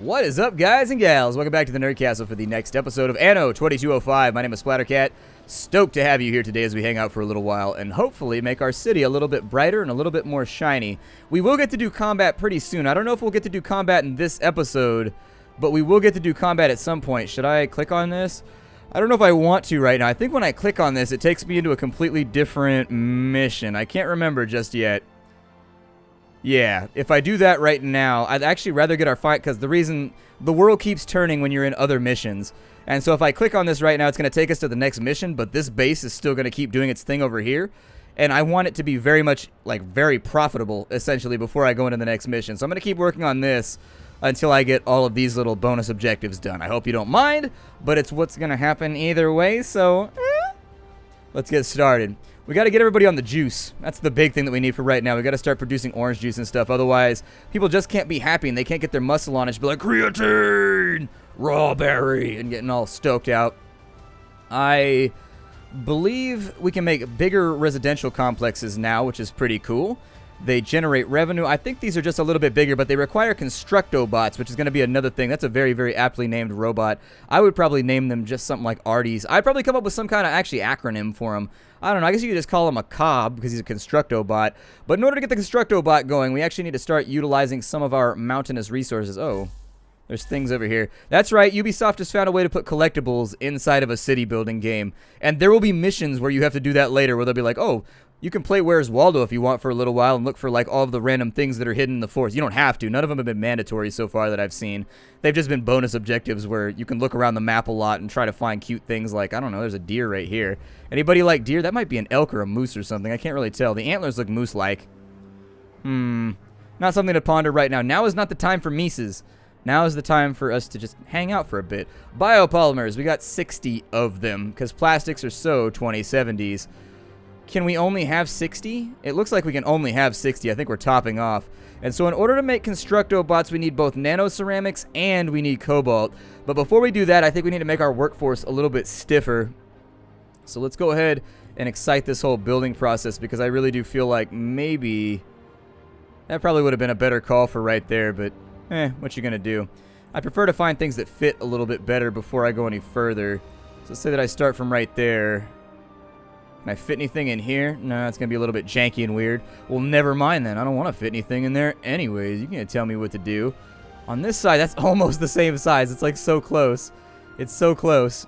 What is up, guys and gals? Welcome back to the Nerd Castle for the next episode of Anno 2205. My name is Splattercat. Stoked to have you here today as we hang out for a little while and hopefully make our city a little bit brighter and a little bit more shiny. We will get to do combat pretty soon. I don't know if we'll get to do combat in this episode, but we will get to do combat at some point. Should I click on this? I don't know if I want to right now. I think when I click on this, it takes me into a completely different mission. I can't remember just yet. Yeah, if I do that right now, I'd actually rather get our fight, because the reason the world keeps turning when you're in other missions. And so if I click on this right now, it's going to take us to the next mission, but this base is still going to keep doing its thing over here. And I want it to be very much, like, very profitable, essentially, before I go into the next mission. So I'm going to keep working on this until I get all of these little bonus objectives done. I hope you don't mind, but it's what's going to happen either way, so let's get started. We got to get everybody on the juice. That's the big thing that we need for right now. We got to start producing orange juice and stuff. Otherwise, people just can't be happy and they can't get their muscle on it. Just be like, creatine, raw berry, and getting all stoked out. I believe we can make bigger residential complexes now, which is pretty cool. They generate revenue. I think these are just a little bit bigger, but they require constructo bots, which is going to be another thing. That's a very, very aptly named robot. I would probably name them just something like Arties. I'd probably come up with some kind of actually acronym for them. I don't know. I guess you could just call him a cob because he's a constructo bot. But in order to get the constructo bot going, we actually need to start utilizing some of our mountainous resources. Oh, there's things over here. That's right. Ubisoft has found a way to put collectibles inside of a city building game. And there will be missions where you have to do that later, where they'll be like, oh, you can play Where's Waldo if you want for a little while and look for like all of the random things that are hidden in the forest. You don't have to. None of them have been mandatory so far that I've seen. They've just been bonus objectives where you can look around the map a lot and try to find cute things like, I don't know, there's a deer right here. Anybody like deer? That might be an elk or a moose or something. I can't really tell. The antlers look moose-like. Not something to ponder right now. Now is not the time for Mises. Now is the time for us to just hang out for a bit. Biopolymers. We got 60 of them because plastics are so 2070s. Can we only have 60? It looks like we can only have 60. I think we're topping off. And so in order to make constructo bots, we need both nanoceramics and we need cobalt. But before we do that, I think we need to make our workforce a little bit stiffer. So let's go ahead and excite this whole building process because I really do feel like maybe that probably would have been a better call for right there, but what you gonna do? I prefer to find things that fit a little bit better before I go any further. So let's say that I start from right there. Can I fit anything in here? No, it's going to be a little bit janky and weird. Well, never mind then. I don't want to fit anything in there anyways. You can't tell me what to do. On this side, that's almost the same size. It's like so close. It's so close.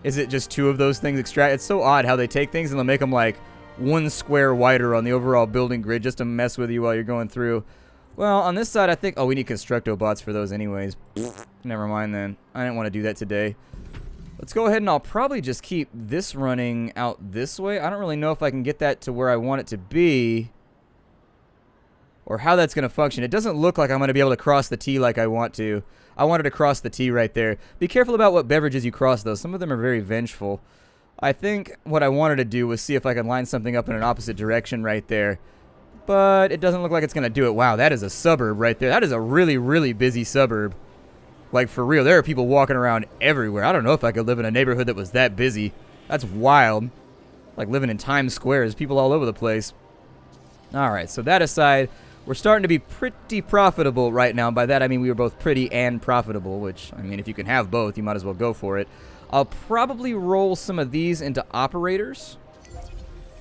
Is it just two of those things extract? It's so odd how they take things and they'll make them like one square wider on the overall building grid just to mess with you while you're going through. Well, on this side, I think... Oh, we need constructo bots for those anyways. Never mind then. I didn't want to do that today. Let's go ahead and I'll probably just keep this running out this way. I don't really know if I can get that to where I want it to be or how that's going to function. It doesn't look like I'm going to be able to cross the T like I want to. I wanted to cross the T right there. Be careful about what beverages you cross, though. Some of them are very vengeful. I think what I wanted to do was see if I can line something up in an opposite direction right there. But it doesn't look like it's going to do it. Wow, that is a suburb right there. That is a really, really busy suburb. Like, for real, there are people walking around everywhere. I don't know if I could live in a neighborhood that was that busy. That's wild. Like living in Times Square. There's people all over the place. Alright, so that aside, we're starting to be pretty profitable right now. By that, I mean we were both pretty and profitable, which, I mean, if you can have both, you might as well go for it. I'll probably roll some of these into operators.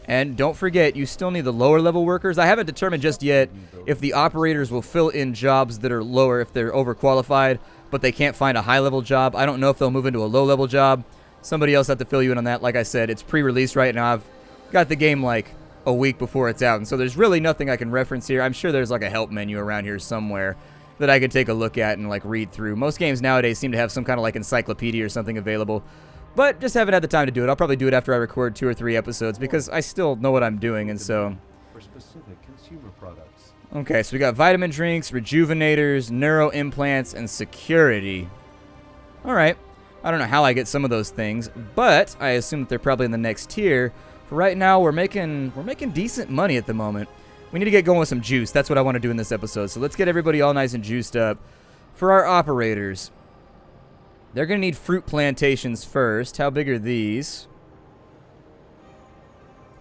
And don't forget, you still need the lower level workers. I haven't determined just yet if the operators will fill in jobs that are lower if they're overqualified, but they can't find a high level job. I don't know if they'll move into a low level job. Somebody else have to fill you in on that. Like I said, it's pre-release right now. I've got the game like a week before it's out, and so there's really nothing I can reference here. I'm sure there's like a help menu around here somewhere that I could take a look at and like read through. Most games nowadays seem to have some kind of like encyclopedia or something available. But just haven't had the time to do it. I'll probably do it after I record 2 or 3 episodes because I still know what I'm doing, and so... For specific consumer products. Okay, so we got vitamin drinks, rejuvenators, neuro implants, and security. Alright. I don't know how I get some of those things, but I assume that they're probably in the next tier. For right now, we're making decent money at the moment. We need to get going with some juice. That's what I want to do in this episode. So let's get everybody all nice and juiced up. For our operators... They're going to need fruit plantations first. How big are these?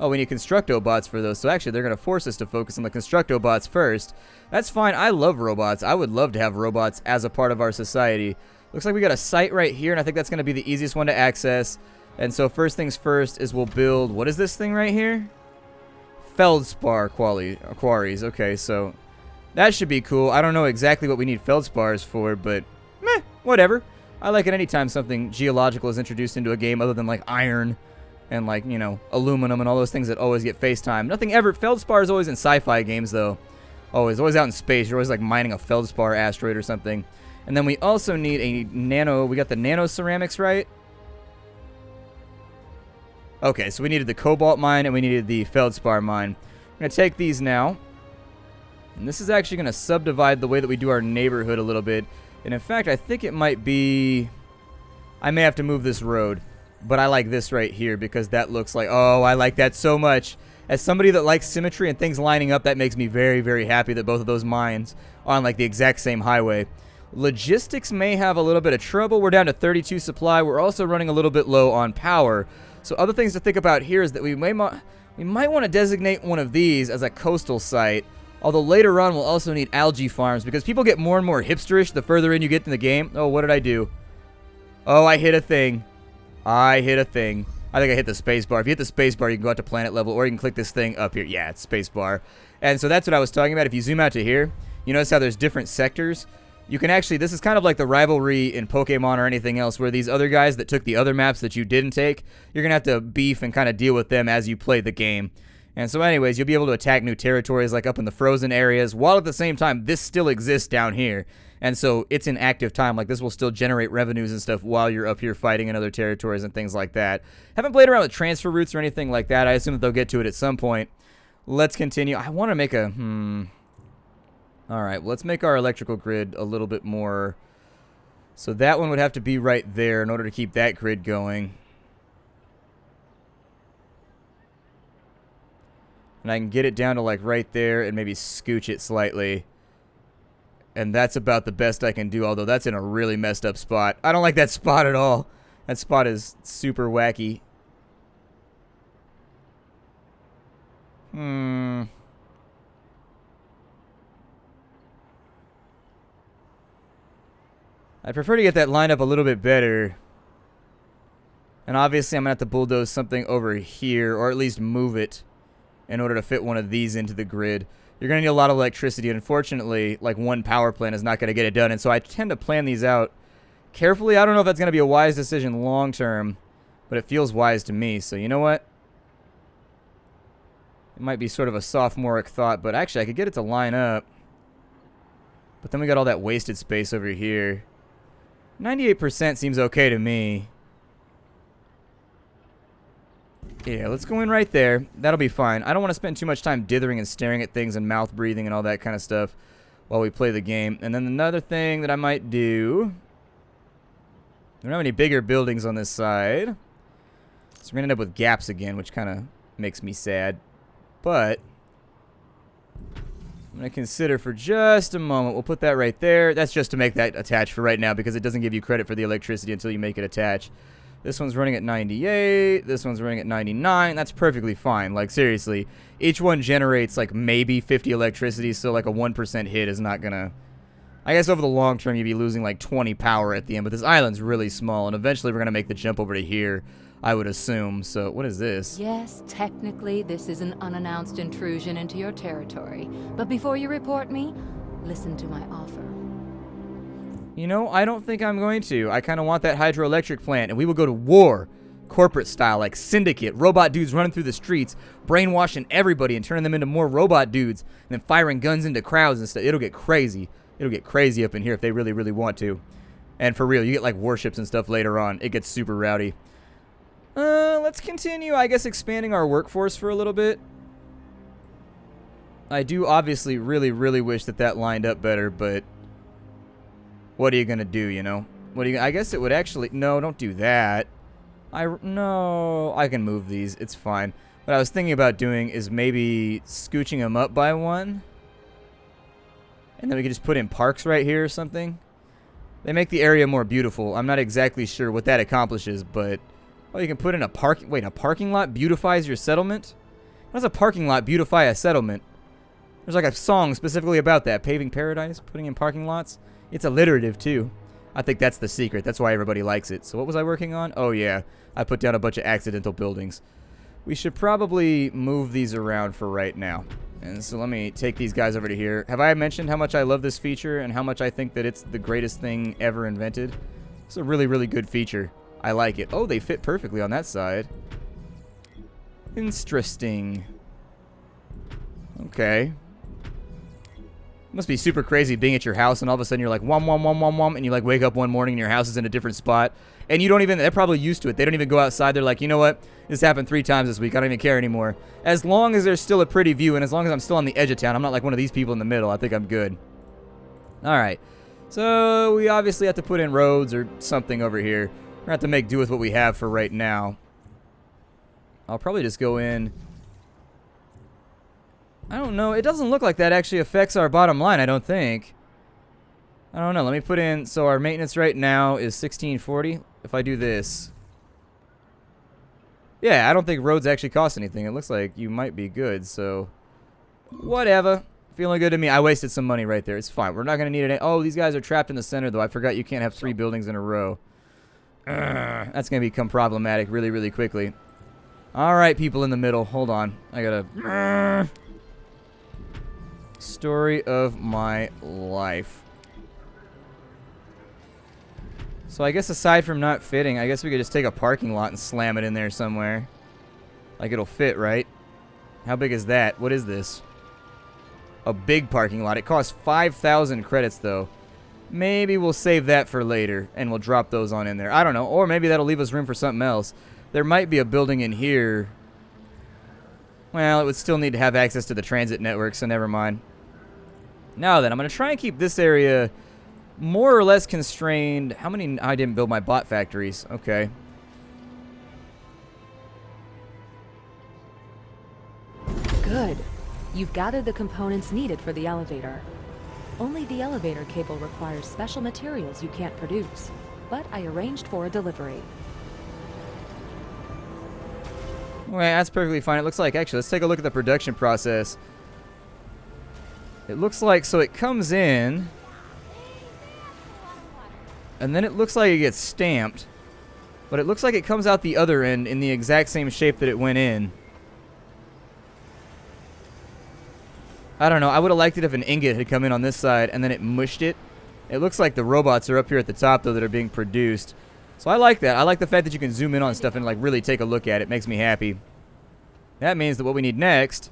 Oh, we need Constructobots for those. So actually, they're going to force us to focus on the Constructobots first. That's fine. I love robots. I would love to have robots as a part of our society. Looks like we got a site right here, and I think that's going to be the easiest one to access. And so first things first is we'll build, what is this thing right here? Feldspar quarries. Okay, so that should be cool. I don't know exactly what we need feldspars for, but meh, whatever. I like it anytime something geological is introduced into a game other than like iron and like, you know, aluminum and all those things that always get FaceTime. Nothing ever. Feldspar is always in sci-fi games though. Always out in space. You're always like mining a feldspar asteroid or something. And then we also need a nano. We got the nano ceramics, right? Okay, so we needed the cobalt mine and we needed the feldspar mine. I'm going to take these now. And this is actually going to subdivide the way that we do our neighborhood a little bit. And in fact, I think it might be... I may have to move this road. But I like this right here because that looks like... Oh, I like that so much. As somebody that likes symmetry and things lining up, that makes me very, very happy that both of those mines are on like the exact same highway. Logistics may have a little bit of trouble. We're down to 32 supply. We're also running a little bit low on power. So other things to think about here is that we might want to designate one of these as a coastal site. Although later on we'll also need algae farms because people get more and more hipsterish the further in you get in the game. Oh, what did I do? Oh, I hit a thing. I hit a thing. I think I hit the space bar. If you hit the space bar, you can go out to planet level, or you can click this thing up here. Yeah, it's space bar. And so that's what I was talking about. If you zoom out to here, you notice how there's different sectors. You can actually, this is kind of like the rivalry in Pokemon or anything else, where these other guys that took the other maps that you didn't take, you're going to have to beef and kind of deal with them as you play the game. And so anyways, you'll be able to attack new territories like up in the frozen areas, while at the same time, this still exists down here. And so it's in active time. Like this will still generate revenues and stuff while you're up here fighting in other territories and things like that. Haven't played around with transfer routes or anything like that. I assume that they'll get to it at some point. Let's continue. I want to make a... Alright, well, let's make our electrical grid a little bit more... So that one would have to be right there in order to keep that grid going. And I can get it down to like right there and maybe scooch it slightly. And that's about the best I can do, although that's in a really messed up spot. I don't like that spot at all. That spot is super wacky. I'd prefer to get that lined up a little bit better. And obviously I'm going to have to bulldoze something over here, or at least move it in order to fit one of these into the grid. You're going to need a lot of electricity, and unfortunately, like one power plant is not going to get it done. And so I tend to plan these out carefully. I don't know if that's going to be a wise decision long term, but it feels wise to me. So you know what? It might be sort of a sophomoric thought, but actually I could get it to line up. But then we got all that wasted space over here. 98% seems okay to me. Yeah, let's go in right there. That'll be fine. I don't want to spend too much time dithering and staring at things and mouth breathing and all that kind of stuff while we play the game. And then another thing that I might do... We don't have any bigger buildings on this side. So we're going to end up with gaps again, which kind of makes me sad. But I'm going to consider for just a moment. We'll put that right there. That's just to make that attach for right now because it doesn't give you credit for the electricity until you make it attach. This one's running at 98. This one's running at 99. That's perfectly fine. Like, seriously. Each one generates, like, maybe 50 electricity, so, like, a 1% hit is not gonna... I guess over the long term, you'd be losing, like, 20 power at the end. But this island's really small, and eventually we're gonna make the jump over to here, I would assume. So, what is this? Yes, technically, this is an unannounced intrusion into your territory. But before you report me, listen to my offer. You know, I don't think I'm going to. I kind of want that hydroelectric plant, and we will go to war, corporate style, like Syndicate, robot dudes running through the streets, brainwashing everybody and turning them into more robot dudes, and then firing guns into crowds and stuff. It'll get crazy. It'll get crazy up in here if they really, really want to. And for real, you get like warships and stuff later on. It gets super rowdy. Let's continue, I guess, expanding our workforce for a little bit. I do obviously really, really wish that that lined up better, but... What are you gonna do, you know? What are you? I guess it would actually... No, don't do that. No, I can move these. It's fine. What I was thinking about doing is maybe scooching them up by one. And then we could just put in parks right here or something. They make the area more beautiful. I'm not exactly sure what that accomplishes, but... Oh, you can put in a parking... Wait, a parking lot beautifies your settlement? How does a parking lot beautify a settlement? There's like a song specifically about that. Paving paradise, putting in parking lots. It's alliterative too. I think that's the secret. That's why everybody likes it. So what was I working on? Oh yeah, I put down a bunch of accidental buildings. We should probably move these around for right now. And so let me take these guys over to here. Have I mentioned how much I love this feature and how much I think that it's the greatest thing ever invented? It's a really, really good feature. I like it. Oh, they fit perfectly on that side. Interesting. Okay. Must be super crazy being at your house and all of a sudden you're like, wom, wom, wom, wom, wom, and you like wake up one morning and your house is in a different spot. And you don't even, they're probably used to it. They don't even go outside. They're like, you know what? This happened 3 times this week. I don't even care anymore. As long as there's still a pretty view and as long as I'm still on the edge of town, I'm not like one of these people in the middle. I think I'm good. All right. So we obviously have to put in roads or something over here. We're going to have to make do with what we have for right now. I'll probably just go in. I don't know. It doesn't look like that actually affects our bottom line, I don't think. I don't know. Let me put in. So our maintenance right now is 1640. If I do this. Yeah, I don't think roads actually cost anything. It looks like you might be good. So whatever. Feeling good to me. I wasted some money right there. It's fine. We're not going to need it. Oh, these guys are trapped in the center, though. I forgot you can't have 3 buildings in a row. That's going to become problematic really, really quickly. All right, people in the middle. Hold on. I got to... Story of my life. So I guess aside from not fitting, I guess we could just take a parking lot and slam it in there somewhere. Like it'll fit, right? How big is that? What is this? A big parking lot. It costs 5,000 credits, though. Maybe we'll save that for later, and we'll drop those on in there. I don't know. Or maybe that'll leave us room for something else. There might be a building in here. Well, it would still need to have access to the transit network, so never mind. Now then, I'm going to try and keep this area more or less constrained. How many? I didn't build my bot factories. Okay. Good. You've gathered the components needed for the elevator. Only the elevator cable requires special materials you can't produce, but I arranged for a delivery. Okay, that's perfectly fine. It looks like, actually, let's take a look at the production process. It looks like, so it comes in, and then it looks like it gets stamped, but it looks like it comes out the other end in the exact same shape that it went in. I don't know. I would have liked it if an ingot had come in on this side and then it mushed it. It looks like the robots are up here at the top, though, that are being produced. So I like that. I like the fact that you can zoom in on stuff and like really take a look at it. It makes me happy. That means that what we need next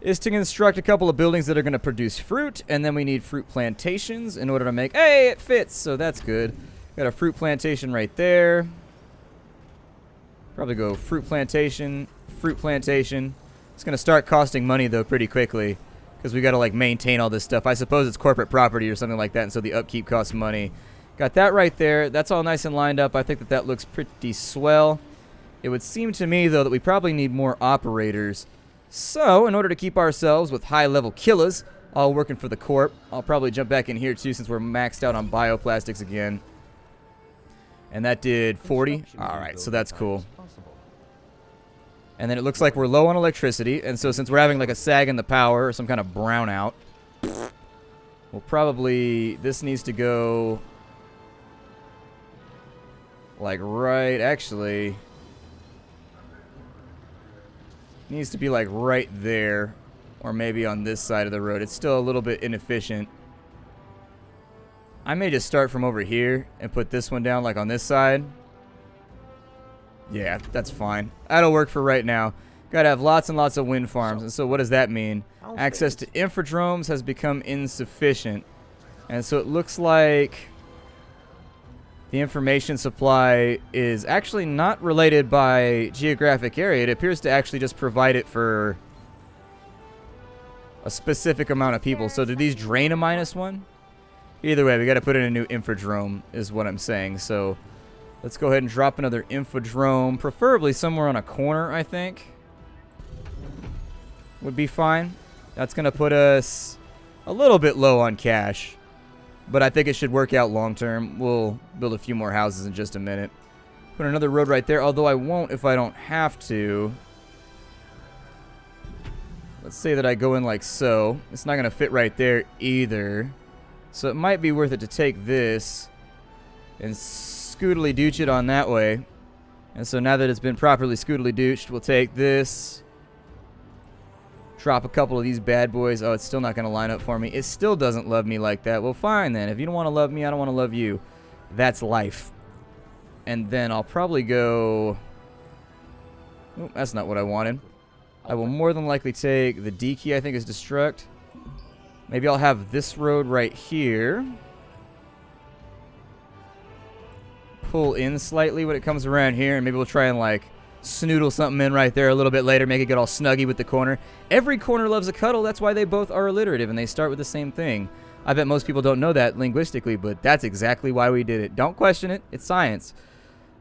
is to construct a couple of buildings that are going to produce fruit, and then we need fruit plantations in order to make... Hey, it fits, so that's good. Got a fruit plantation right there. Probably go fruit plantation, fruit plantation. It's going to start costing money, though, pretty quickly, because we got to like maintain all this stuff. I suppose it's corporate property or something like that, and so the upkeep costs money. Got that right there. That's all nice and lined up. I think that that looks pretty swell. It would seem to me, though, that we probably need more operators. So, in order to keep ourselves with high-level killers, all working for the Corp, I'll probably jump back in here, too, since we're maxed out on bioplastics again. And that did 40. All right, so that's cool. And then it looks like we're low on electricity, and so since we're having like a sag in the power or some kind of brownout, we'll probably... This needs to go... Like right... Actually... Needs to be like right there, or maybe on this side of the road. It's still a little bit inefficient. I may just start from over here and put this one down like on this side. Yeah, that's fine. That'll work for right now. Gotta have lots and lots of wind farms. And so what does that mean? Access to infradromes has become insufficient. And so it looks like the information supply is actually not related by geographic area. It appears to actually just provide it for a specific amount of people. So do these drain a -1? Either way, we got to put in a new infodrome is what I'm saying. So let's go ahead and drop another infodrome, preferably somewhere on a corner, I think. Would be fine. That's going to put us a little bit low on cash. But I think it should work out long term. We'll build a few more houses in just a minute. Put another road right there, although I won't if I don't have to. Let's say that I go in like so. It's not going to fit right there either. So it might be worth it to take this and scootily douche it on that way. And so now that it's been properly scootily douched, we'll take this. Drop a couple of these bad boys. Oh, it's still not going to line up for me. It still doesn't love me like that. Well, fine then. If you don't want to love me, I don't want to love you. That's life. And then I'll probably go... Oh, that's not what I wanted. I will more than likely take the D key, I think, is destruct. Maybe I'll have this road right here. Pull in slightly when it comes around here, and maybe we'll try and, like, snoodle something in right there a little bit later, make it get all snuggy with the corner. Every corner loves a cuddle. That's why they both are alliterative, and they start with the same thing. I bet most people don't know that linguistically, but that's exactly why we did it. Don't question it. It's science.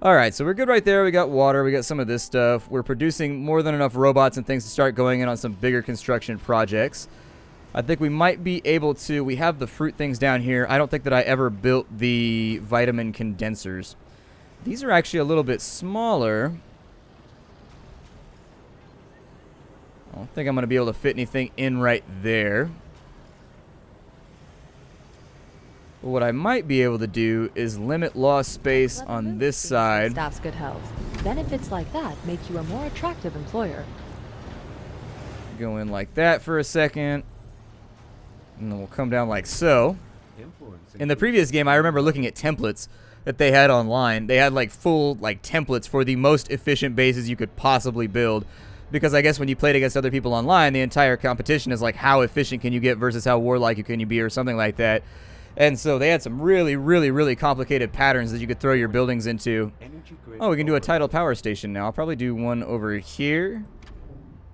Alright, so we're good right there. We got water. We got some of this stuff. We're producing more than enough robots and things to start going in on some bigger construction projects. I think we might be able to... We have the fruit things down here. I don't think that I ever built the vitamin condensers. These are actually a little bit smaller. I don't think I'm going to be able to fit anything in right there. But what I might be able to do is limit lost space on this side. Staff's good health. Benefits like that make you a more attractive employer. Go in like that for a second. And then we'll come down like so. In the previous game, I remember looking at templates that they had online. They had like full like templates for the most efficient bases you could possibly build. Because I guess when you played against other people online, the entire competition is like how efficient can you get versus how warlike can you be or something like that. And so they had some really, really, really complicated patterns that you could throw your buildings into. Oh, we can do a tidal power station now. I'll probably do one over here.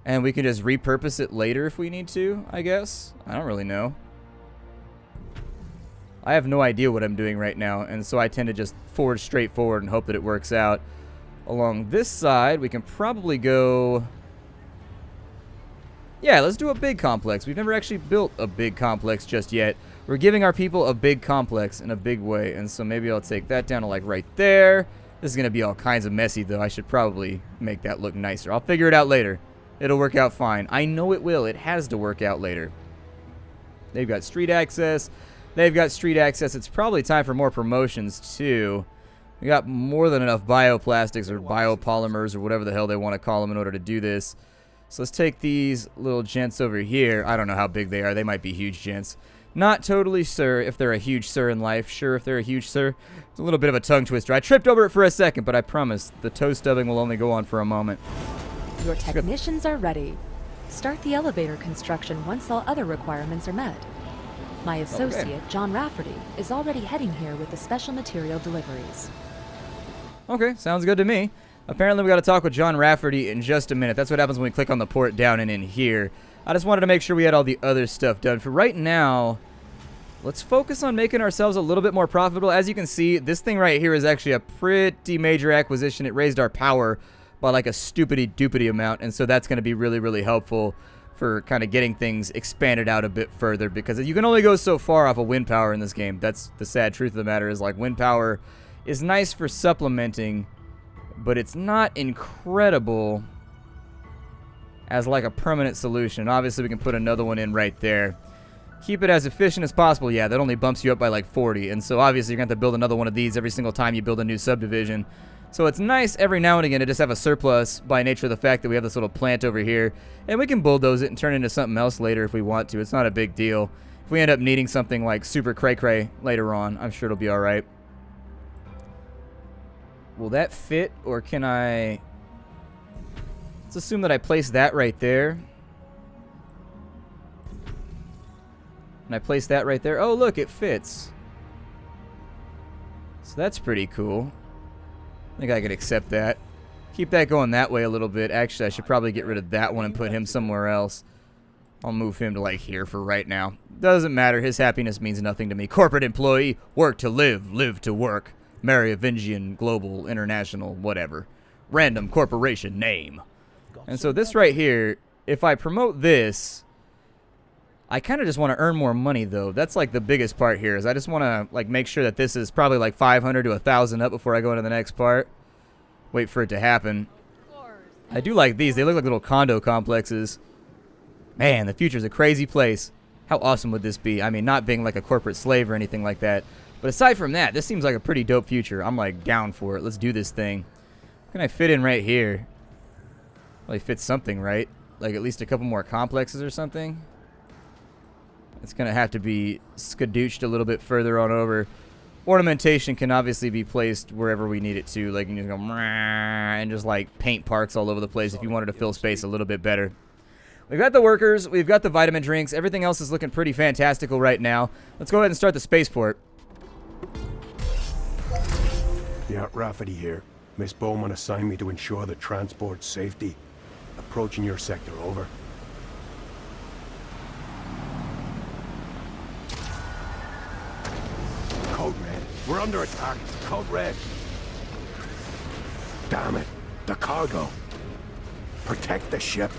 And we can just repurpose it later if we need to, I guess. I don't really know. I have no idea what I'm doing right now, and so I tend to just forge straight forward and hope that it works out. Along this side, we can probably go... Yeah, let's do a big complex. We've never actually built a big complex just yet. We're giving our people a big complex in a big way, and so maybe I'll take that down to like right there. This is going to be all kinds of messy, though. I should probably make that look nicer. I'll figure it out later. It'll work out fine. I know it will. It has to work out later. They've got street access. They've got street access. It's probably time for more promotions, too. We got more than enough bioplastics or biopolymers or whatever the hell they want to call them in order to do this. So let's take these little gents over here. I don't know how big they are. They might be huge gents. Not totally sure if they're a huge sir in life. Sure if they're a huge sir. It's a little bit of a tongue twister. I tripped over it for a second, but I promise the toe stubbing will only go on for a moment. Your technicians are ready. Start the elevator construction once all other requirements are met. My associate, John Rafferty, is already heading here with the special material deliveries. Okay, sounds good to me. Apparently we got to talk with John Rafferty in just a minute. That's what happens when we click on the port down and in here. I just wanted to make sure we had all the other stuff done. For right now, let's focus on making ourselves a little bit more profitable. As you can see, this thing right here is actually a pretty major acquisition. It raised our power by like a stupidity amount, and so that's going to be really, really helpful for kind of getting things expanded out a bit further, because you can only go so far off of wind power in this game. That's the sad truth of the matter, is like wind power is nice for supplementing, but it's not incredible as like a permanent solution. Obviously, we can put another one in right there. Keep it as efficient as possible. Yeah, that only bumps you up by like 40, and so obviously you're going to have to build another one of these every single time you build a new subdivision. So it's nice every now and again to just have a surplus by nature of the fact that we have this little plant over here, and we can bulldoze it and turn it into something else later if we want to. It's not a big deal. If we end up needing something like super cray-cray later on, I'm sure it'll be alright. Will that fit, or can I... Let's assume that I place that right there. And I place that right there. Oh, look, it fits. So that's pretty cool. I think I could accept that. Keep that going that way a little bit. Actually, I should probably get rid of that one and put him somewhere else. I'll move him to like here for right now. Doesn't matter. His happiness means nothing to me. Corporate employee, work to live, live to work. Merovingian, global, international, whatever. Random corporation name. And so this right here, if I promote this, I kind of just want to earn more money, though. That's like the biggest part here, is I just want to like make sure that this is probably like 500 to 1,000 up before I go into the next part. Wait for it to happen. I do like these. They look like little condo complexes. Man, the future's a crazy place. How awesome would this be? I mean, not being like a corporate slave or anything like that. But aside from that, this seems like a pretty dope future. I'm like down for it. Let's do this thing. Can I fit in right here? Well, it fits something, right? Like at least a couple more complexes or something. It's gonna have to be skadooched a little bit further on over. Ornamentation can obviously be placed wherever we need it to. Like you can just go and just like paint parks all over the place if you wanted to fill space a little bit better. We've got the workers, we've got the vitamin drinks. Everything else is looking pretty fantastical right now. Let's go ahead and start the spaceport. Yeah, Rafferty here. Miss Bowman assigned me to ensure the transport's safety. Approaching your sector, over. Code red. We're under attack. Code red. Damn it. The cargo. Protect the ship.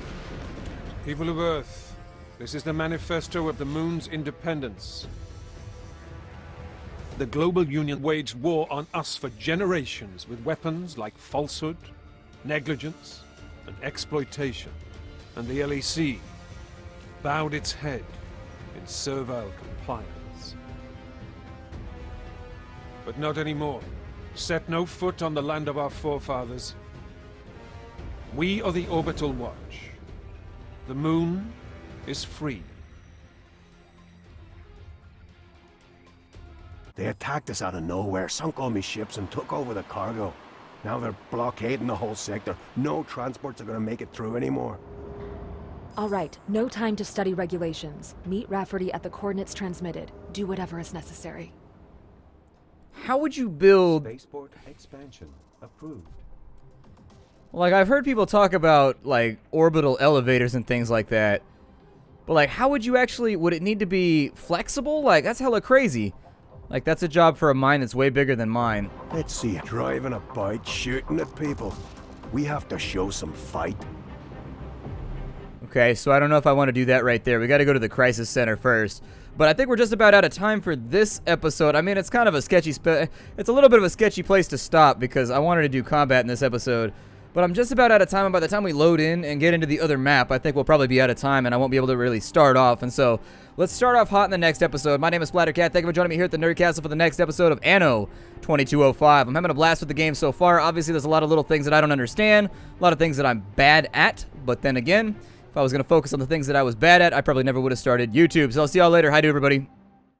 People of Earth, this is the manifesto of the Moon's independence. The global union waged war on us for generations with weapons like falsehood, negligence, and exploitation. And the LEC bowed its head in servile compliance. But not anymore. Set no foot on the land of our forefathers. We are the Orbital Watch. The Moon is free. They attacked us out of nowhere, sunk all my ships and took over the cargo. Now they're blockading the whole sector. No transports are gonna make it through anymore. All right, no time to study regulations. Meet Rafferty at the coordinates transmitted. Do whatever is necessary. How would you build... Spaceport expansion approved. Like, I've heard people talk about, like, orbital elevators and things like that. But, like, how would you actually... Would it need to be flexible? Like, that's hella crazy. Like, that's a job for a mine that's way bigger than mine. Let's see, driving a bike, shooting at people. We have to show some fight. Okay, so I don't know if I want to do that right there. We got to go to the crisis center first. But I think we're just about out of time for this episode. I mean, it's kind of a sketchy... It's a little bit of a sketchy place to stop because I wanted to do combat in this episode. But I'm just about out of time, and by the time we load in and get into the other map, I think we'll probably be out of time, and I won't be able to really start off. And so, let's start off hot in the next episode. My name is Splattercat. Thank you for joining me here at the Nerdcastle for the next episode of Anno 2205. I'm having a blast with the game so far. Obviously, there's a lot of little things that I don't understand, a lot of things that I'm bad at. But then again, if I was going to focus on the things that I was bad at, I probably never would have started YouTube. So I'll see y'all later. Hi to everybody.